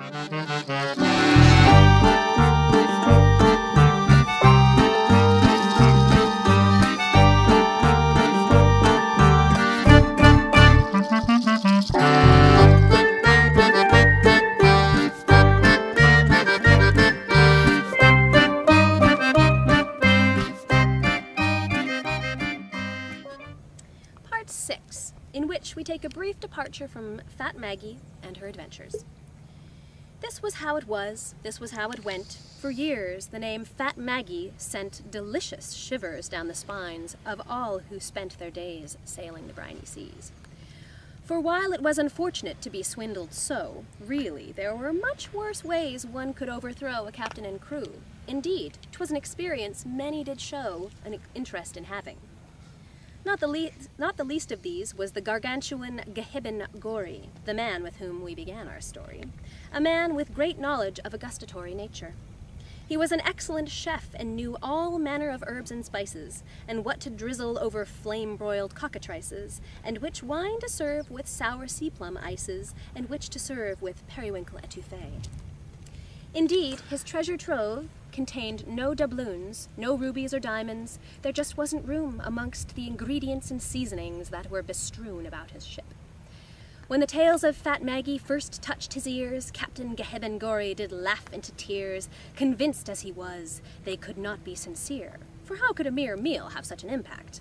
Part 6, in which we take a brief departure from Fat Maggie and her adventures. This was how it was, this was how it went. For years, the name Fat Maggie sent delicious shivers down the spines of all who spent their days sailing the briny seas. For while it was unfortunate to be swindled so, really, there were much worse ways one could overthrow a captain and crew. Indeed, 'twas an experience many did show an interest in having. Not the least of these was the gargantuan Gehiben Gori, the man with whom we began our story, a man with great knowledge of a gustatory nature. He was an excellent chef and knew all manner of herbs and spices, and what to drizzle over flame-broiled cockatrices, and which wine to serve with sour sea-plum ices, and which to serve with periwinkle etouffee. Indeed, his treasure trove contained no doubloons, no rubies or diamonds. There just wasn't room amongst the ingredients and seasonings that were bestrewn about his ship. When the tales of Fat Maggie first touched his ears, Captain Gehiben Gori did laugh into tears, convinced as he was they could not be sincere, for how could a mere meal have such an impact?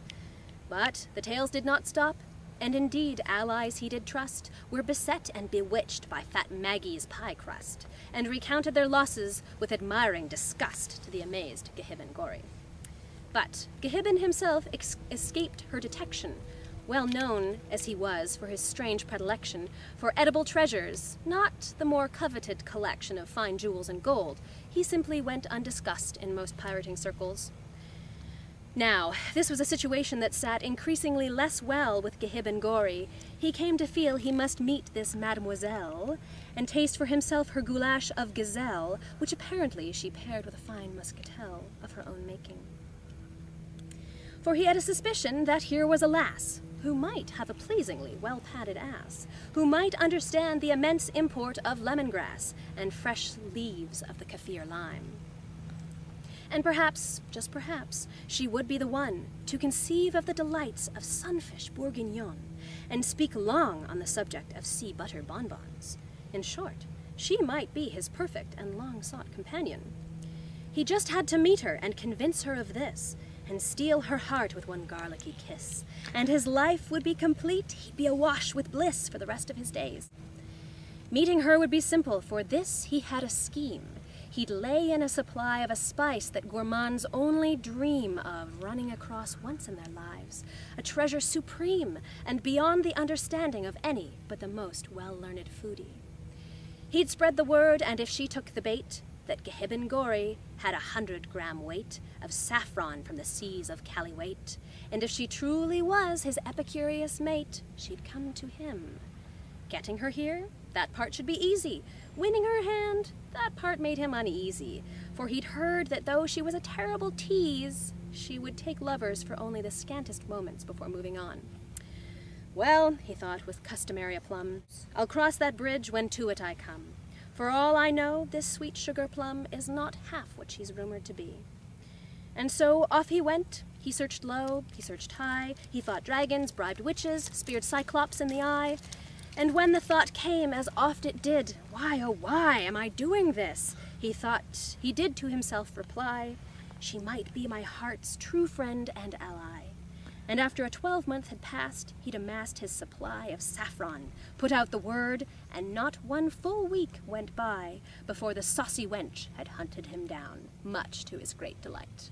But the tales did not stop, and indeed allies he did trust were beset and bewitched by Fat Maggie's pie crust, and recounted their losses with admiring disgust to the amazed Gehiben Gori. But Gehiben himself escaped her detection, well known as he was for his strange predilection for edible treasures, not the more coveted collection of fine jewels and gold. He simply went undiscussed in most pirating circles. Now, this was a situation that sat increasingly less well with Gehiben Gori. He came to feel he must meet this mademoiselle and taste for himself her goulash of gazelle, which apparently she paired with a fine muscatel of her own making. For he had a suspicion that here was a lass who might have a pleasingly well-padded ass, who might understand the immense import of lemongrass and fresh leaves of the kaffir lime. And perhaps, just perhaps, she would be the one to conceive of the delights of sunfish bourguignon and speak long on the subject of sea butter bonbons. In short, she might be his perfect and long-sought companion. He just had to meet her and convince her of this, and steal her heart with one garlicky kiss, and his life would be complete. He'd be awash with bliss for the rest of his days. Meeting her would be simple, for this he had a scheme. He'd lay in a supply of a spice that gourmands only dream of running across once in their lives, a treasure supreme and beyond the understanding of any but the most well-learned foodie. He'd spread the word, and if she took the bait, that Gehiben Gori had 100-gram weight of saffron from the seas of Caliwait, and if she truly was his epicurious mate, she'd come to him. Getting her here, that part should be easy. Winning her hand, that part made him uneasy, for he'd heard that though she was a terrible tease, she would take lovers for only the scantest moments before moving on. Well, he thought with customary aplomb, I'll cross that bridge when to it I come. For all I know, this sweet sugar plum is not half what she's rumored to be. And so off he went. He searched low, he searched high, he fought dragons, bribed witches, speared cyclops in the eye. And when the thought came, as oft it did, why, oh why am I doing this? He thought, he did to himself reply, she might be my heart's true friend and ally. And after a 12-month had passed, he'd amassed his supply of saffron, put out the word, and not one full week went by before the saucy wench had hunted him down, much to his great delight.